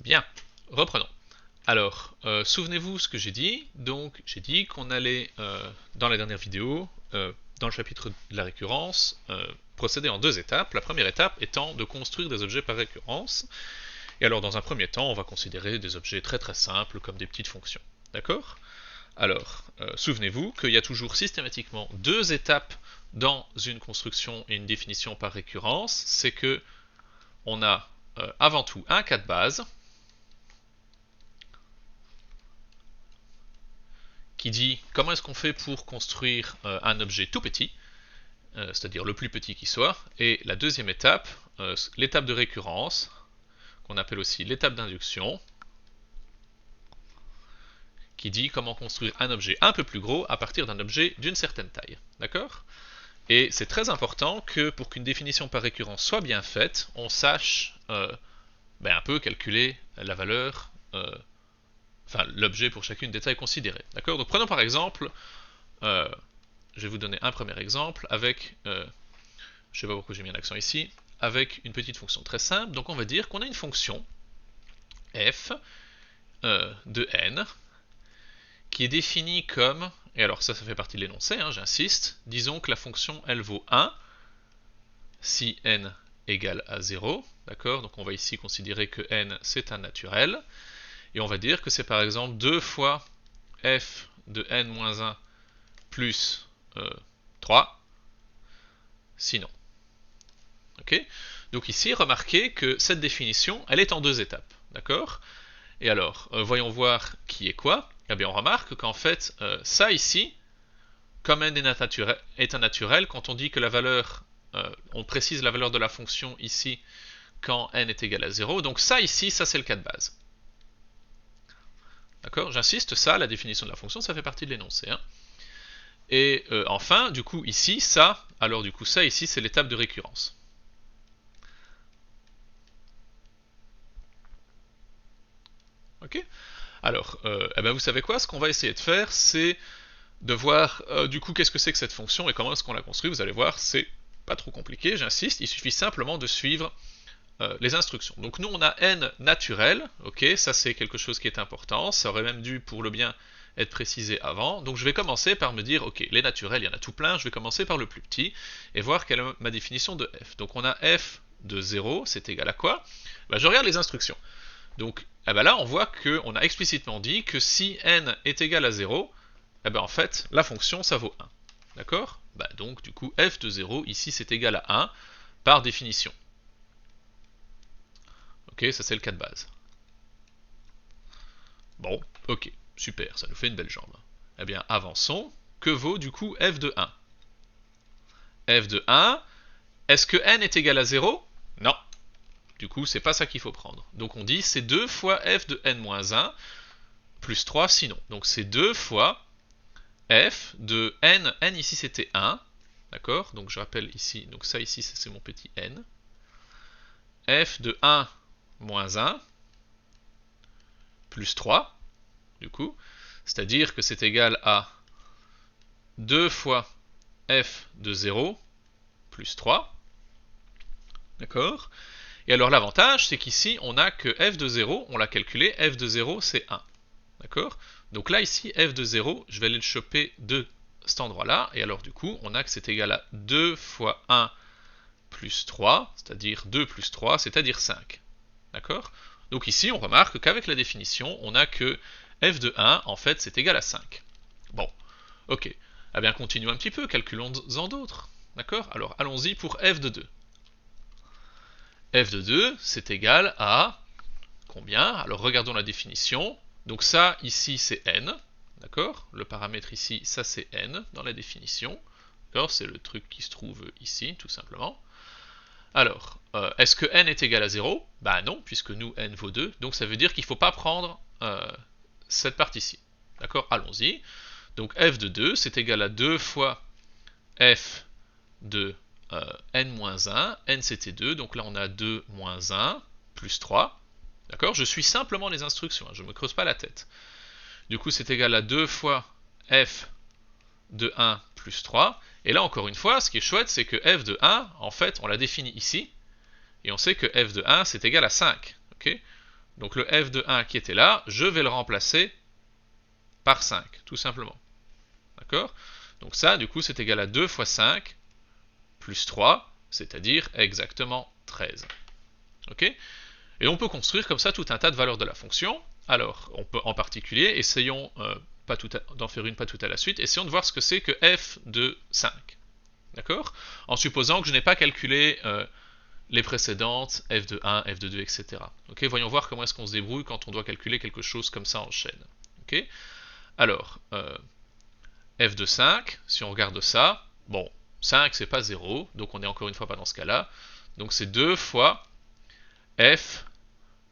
Bien, reprenons. Alors, souvenez-vous ce que j'ai dit. Donc, j'ai dit qu'on allait, dans la dernière vidéo, dans le chapitre de la récurrence, procéder en deux étapes. La première étape étant de construire des objets par récurrence. Et alors, dans un premier temps, on va considérer des objets très très simples comme des petites fonctions. D'accord? Alors, souvenez-vous qu'il y a toujours systématiquement deux étapes dans une construction et une définition par récurrence. C'est que on a avant tout un cas de base qui dit comment est-ce qu'on fait pour construire un objet tout petit, c'est-à-dire le plus petit qui soit, et la deuxième étape, l'étape de récurrence, qu'on appelle aussi l'étape d'induction, qui dit comment construire un objet un peu plus gros à partir d'un objet d'une certaine taille. D'accord? Et c'est très important que pour qu'une définition par récurrence soit bien faite, on sache un peu calculer la valeur, enfin l'objet pour chacune des tailles considérées. D'accord? Donc prenons par exemple, je vais vous donner un premier exemple avec, je ne sais pas pourquoi j'ai mis un accent ici, avec une petite fonction très simple. Donc on va dire qu'on a une fonction f de n qui est définie comme, et alors ça fait partie de l'énoncé, hein, j'insiste, disons que la fonction elle vaut 1 si n égale à 0, d'accord? Donc on va ici considérer que n c'est un naturel, et on va dire que c'est par exemple 2 fois f de n-1 plus 3, sinon. Ok? Donc ici, remarquez que cette définition, elle est en deux étapes, d'accord? Et alors, voyons voir qui est quoi. Eh bien, on remarque qu'en fait, ça ici, comme n est un naturel, quand on dit que la valeur, on précise la valeur de la fonction ici quand n est égal à 0, donc ça ici, ça c'est le cas de base. D'accord? J'insiste, ça, la définition de la fonction, ça fait partie de l'énoncé. Hein. Et enfin, du coup, ici, ça, alors du coup, ça ici, c'est l'étape de récurrence. Ok? Alors, vous savez quoi? Ce qu'on va essayer de faire, c'est de voir du coup qu'est-ce que c'est que cette fonction et comment est-ce qu'on la construit. Vous allez voir, c'est pas trop compliqué, j'insiste, il suffit simplement de suivre les instructions. Donc nous on a n naturel, ok, ça c'est quelque chose qui est important, ça aurait même dû pour le bien être précisé avant. Donc je vais commencer par me dire, ok, les naturels, il y en a tout plein, je vais commencer par le plus petit et voir quelle est ma définition de f. Donc on a f de 0, c'est égal à quoi? Je regarde les instructions. Donc là on voit qu'on a explicitement dit que si n est égal à 0, en fait la fonction ça vaut 1. D'accord? Donc du coup f de 0 ici c'est égal à 1 par définition. Ok, ça c'est le cas de base. Bon, ok, super, ça nous fait une belle jambe. Eh bien avançons, que vaut du coup f de 1? F de 1, est-ce que n est égal à 0? Non. Du coup, c'est pas ça qu'il faut prendre. Donc on dit c'est 2 fois f de n-1 plus 3 sinon. Donc c'est 2 fois f de n, n ici c'était 1, d'accord? Donc je rappelle ici, donc ça ici c'est mon petit n. F de 1 moins 1 plus 3, du coup, c'est-à-dire que c'est égal à 2 fois f de 0 plus 3, d'accord? Et alors l'avantage, c'est qu'ici, on a que f de 0, on l'a calculé, f de 0 c'est 1, d'accord? Donc là, ici, f de 0, je vais aller le choper de cet endroit-là, et alors du coup, on a que c'est égal à 2 fois 1 plus 3, c'est-à-dire 2 plus 3, c'est-à-dire 5. D'accord? Donc ici, on remarque qu'avec la définition, on a que f de 1, en fait, c'est égal à 5. Bon, ok. Eh bien, continuons un petit peu, calculons-en d'autres. D'accord? Alors, allons-y pour f de 2. F de 2, c'est égal à combien? Alors, regardons la définition. Donc ça, ici, c'est n. D'accord? Le paramètre ici, ça c'est n dans la définition. D'accord? C'est le truc qui se trouve ici, tout simplement. Alors, est-ce que n est égal à 0? Non, puisque nous, n vaut 2. Donc ça veut dire qu'il ne faut pas prendre cette partie-ci. D'accord? Allons-y. Donc f de 2, c'est égal à 2 fois f de n-1. N c'était 2, donc là on a 2 moins 1 plus 3. D'accord? Je suis simplement les instructions, je ne me creuse pas la tête. Du coup, c'est égal à 2 fois f de 1 plus 3. Et là, encore une fois, ce qui est chouette, c'est que f de 1, en fait, on l'a défini ici. Et on sait que f de 1, c'est égal à 5. Okay? Donc le f de 1 qui était là, je vais le remplacer par 5, tout simplement. D'accord? Donc ça, du coup, c'est égal à 2 fois 5 plus 3, c'est-à-dire exactement 13. Ok? Et on peut construire comme ça tout un tas de valeurs de la fonction. Alors, on peut en particulier, essayons d'en faire une pas tout à la suite, essayons de voir ce que c'est que f de 5. D'accord? En supposant que je n'ai pas calculé les précédentes, f de 1, f de 2, etc. Ok? Voyons voir comment est-ce qu'on se débrouille quand on doit calculer quelque chose comme ça en chaîne. Ok? Alors, f de 5, si on regarde ça, bon, 5 c'est pas 0, donc on est encore une fois pas dans ce cas-là. Donc c'est 2 fois f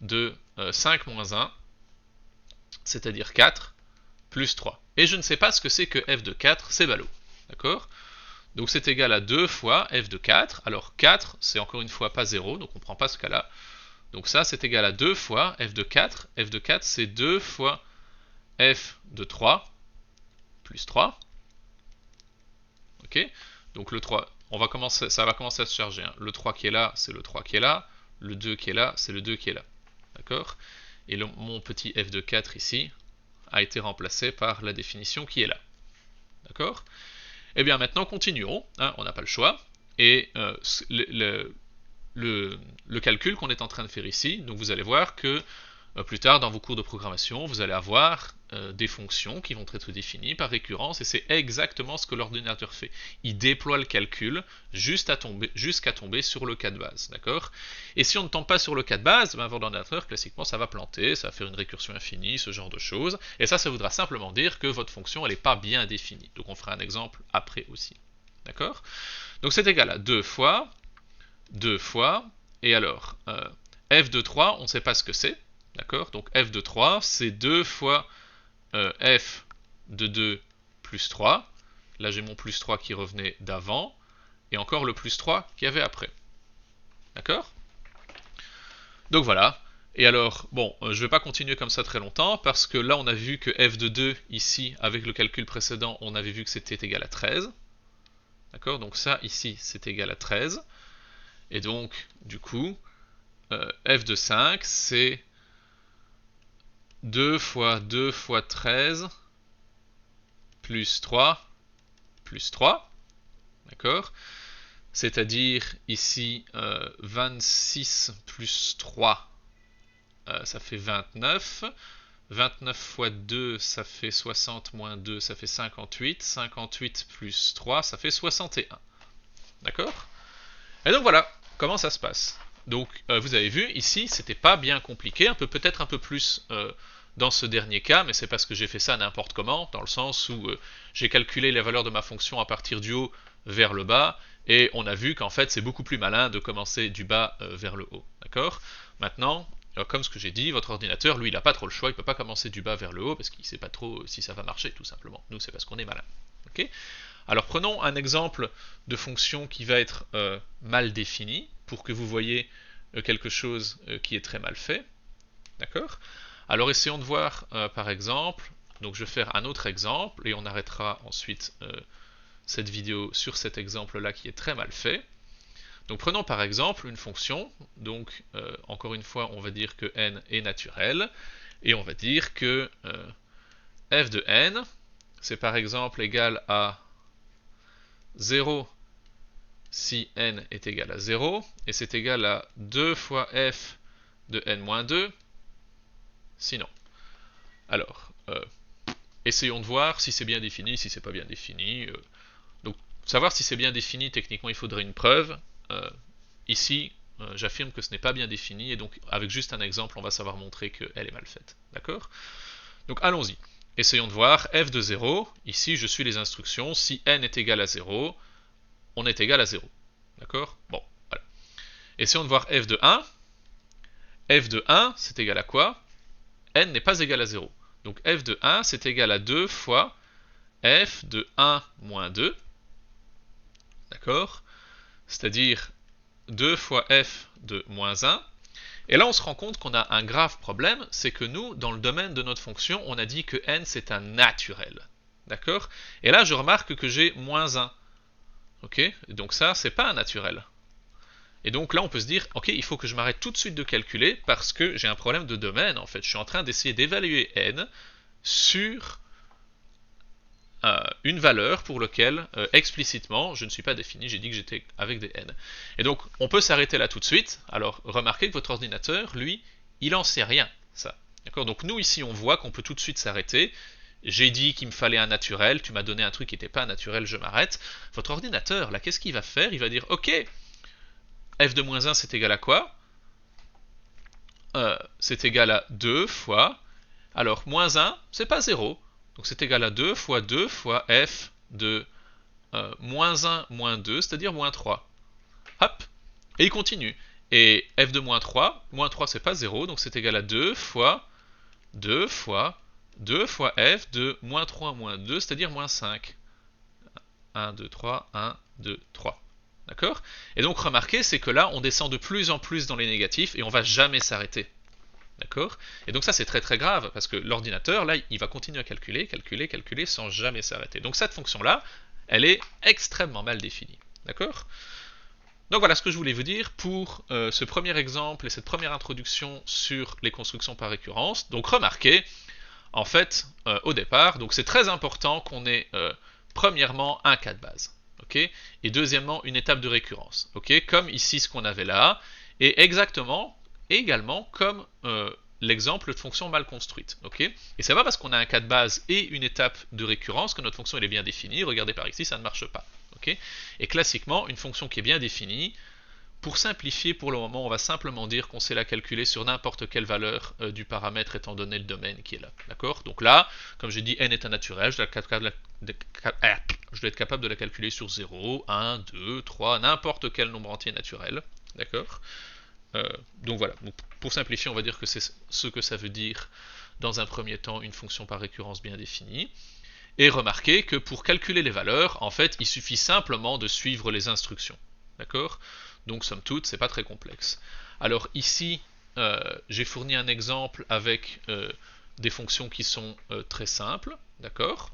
de 5 moins 1, c'est-à-dire 4, plus 3. Et je ne sais pas ce que c'est que f de 4, c'est ballot. D'accord? Donc c'est égal à 2 fois f de 4. Alors 4, c'est encore une fois pas 0, donc on ne prend pas ce cas-là. Donc ça, c'est égal à 2 fois f de 4. f de 4, c'est 2 fois f de 3, plus 3. Ok? Donc le 3, ça va commencer à se charger. Hein. Le 3 qui est là, c'est le 3 qui est là. Le 2 qui est là, c'est le 2 qui est là. D'accord? Et mon petit f de 4 ici a été remplacé par la définition qui est là. D'accord? Et bien maintenant, continuons. Hein, on n'a pas le choix. Et le calcul qu'on est en train de faire ici, donc vous allez voir que plus tard dans vos cours de programmation, vous allez avoir des fonctions qui vont être définies par récurrence, et c'est exactement ce que l'ordinateur fait. Il déploie le calcul jusqu'à tomber sur le cas de base, d'accord? Et si on ne tombe pas sur le cas de base, ben, votre ordinateur, classiquement, ça va planter, ça va faire une récursion infinie, ce genre de choses, et ça voudra simplement dire que votre fonction, elle n'est pas bien définie. Donc on fera un exemple après aussi, d'accord? Donc c'est égal à 2 fois, et alors, f de 3, on ne sait pas ce que c'est, d'accord? Donc f de 3, c'est 2 fois f de 2 plus 3. Là, j'ai mon plus 3 qui revenait d'avant, et encore le plus 3 qu'il y avait après. D'accord? Donc voilà. Et alors, bon, je ne vais pas continuer comme ça très longtemps, parce que là, on a vu que f de 2, ici, avec le calcul précédent, on avait vu que c'était égal à 13. D'accord? Donc ça, ici, c'est égal à 13. Et donc, du coup, f de 5, c'est 2 fois 2 fois 13 plus 3 plus 3. D'accord? C'est-à-dire ici 26 plus 3, ça fait 29. 29 fois 2, ça fait 60 moins 2, ça fait 58. 58 plus 3, ça fait 61. D'accord? Et donc voilà comment ça se passe. Donc vous avez vu, ici, c'était pas bien compliqué, peut-être un peu plus dans ce dernier cas, mais c'est parce que j'ai fait ça n'importe comment, dans le sens où j'ai calculé les valeurs de ma fonction à partir du haut vers le bas, et on a vu qu'en fait c'est beaucoup plus malin de commencer du bas vers le haut. D'accord? Maintenant, comme ce que j'ai dit, votre ordinateur, lui, il n'a pas trop le choix, il ne peut pas commencer du bas vers le haut, parce qu'il ne sait pas trop si ça va marcher, tout simplement. Nous, c'est parce qu'on est malin. Ok? Alors prenons un exemple de fonction qui va être mal définie, pour que vous voyez quelque chose qui est très mal fait. D'accord? Alors essayons de voir par exemple, donc je vais faire un autre exemple, et on arrêtera ensuite cette vidéo sur cet exemple-là qui est très mal fait. Donc prenons par exemple une fonction, donc encore une fois on va dire que n est naturel, et on va dire que f de n, c'est par exemple égal à 0 si n est égal à 0, et c'est égal à 2 fois f de n-2, sinon. Alors, essayons de voir si c'est bien défini, si c'est pas bien défini. Donc, savoir si c'est bien défini, techniquement, il faudrait une preuve. Ici, j'affirme que ce n'est pas bien défini, et donc, avec juste un exemple, on va savoir montrer qu'elle est mal faite. D'accord? Donc, allons-y. Essayons de voir f de 0. Ici, je suis les instructions. Si n est égal à 0, on est égal à 0. D'accord? Bon, voilà. Essayons de voir f de 1. f de 1, c'est égal à quoi? N n'est pas égal à 0. Donc f de 1, c'est égal à 2 fois f de 1 moins 2. D'accord? C'est-à-dire 2 fois f de moins 1. Et là, on se rend compte qu'on a un grave problème, c'est que nous, dans le domaine de notre fonction, on a dit que n, c'est un naturel. D'accord? Et là, je remarque que j'ai moins 1. Ok? Donc ça, c'est pas un naturel. Et donc là, on peut se dire, ok, il faut que je m'arrête tout de suite de calculer parce que j'ai un problème de domaine, en fait. Je suis en train d'essayer d'évaluer n sur une valeur pour laquelle, explicitement, je ne suis pas défini, j'ai dit que j'étais avec des n. Et donc, on peut s'arrêter là tout de suite. Alors, remarquez que votre ordinateur, lui, il en sait rien, ça. D'accord? Donc, nous, ici, on voit qu'on peut tout de suite s'arrêter. J'ai dit qu'il me fallait un naturel, tu m'as donné un truc qui n'était pas un naturel, je m'arrête. Votre ordinateur, là, qu'est-ce qu'il va faire? Il va dire, ok, f de moins 1, c'est égal à quoi? C'est égal à 2 fois... Alors, moins 1, c'est pas 0. Donc c'est égal à 2 fois f de moins 1 moins 2, c'est-à-dire moins 3. Hop, et il continue. Et f de moins 3 c'est pas 0, donc c'est égal à 2 fois f de moins 3 moins 2, c'est-à-dire moins 5. 1, 2, 3, 1, 2, 3. D'accord? Et donc remarquez, c'est que là, on descend de plus en plus dans les négatifs et on va jamais s'arrêter. D'accord? Et donc ça c'est très très grave, parce que l'ordinateur, là, il va continuer à calculer, calculer, calculer, sans jamais s'arrêter. Donc cette fonction-là, elle est extrêmement mal définie. D'accord? Donc voilà ce que je voulais vous dire pour ce premier exemple et cette première introduction sur les constructions par récurrence. Donc remarquez, en fait, au départ, donc c'est très important qu'on ait premièrement un cas de base. Okay? Et deuxièmement, une étape de récurrence. Okay? Comme ici ce qu'on avait là, et exactement également comme l'exemple de fonction mal construite. Okay? Et c'est pas parce qu'on a un cas de base et une étape de récurrence que notre fonction elle est bien définie. Regardez par ici, ça ne marche pas. Okay? Et classiquement, une fonction qui est bien définie, pour simplifier pour le moment, on va simplement dire qu'on sait la calculer sur n'importe quelle valeur du paramètre étant donné le domaine qui est là. D'accord? Donc là, comme j'ai dit, n est un naturel, je dois être capable de la calculer sur 0, 1, 2, 3, n'importe quel nombre entier naturel. D'accord? Donc voilà, donc pour simplifier, on va dire que c'est ce que ça veut dire dans un premier temps une fonction par récurrence bien définie. Et remarquez que pour calculer les valeurs, en fait, il suffit simplement de suivre les instructions. D'accord? Donc somme toute, c'est pas très complexe. Alors ici, j'ai fourni un exemple avec des fonctions qui sont très simples, d'accord?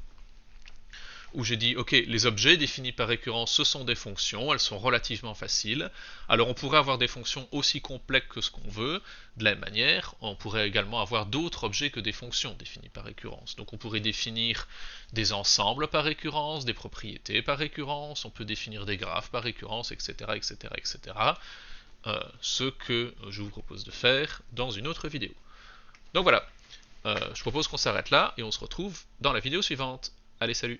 Où j'ai dit, ok, les objets définis par récurrence, ce sont des fonctions, elles sont relativement faciles. Alors on pourrait avoir des fonctions aussi complexes que ce qu'on veut, de la même manière, on pourrait également avoir d'autres objets que des fonctions définies par récurrence. Donc on pourrait définir des ensembles par récurrence, des propriétés par récurrence, on peut définir des graphes par récurrence, etc. etc., etc. Ce que je vous propose de faire dans une autre vidéo. Donc voilà, je propose qu'on s'arrête là et on se retrouve dans la vidéo suivante. Allez, salut!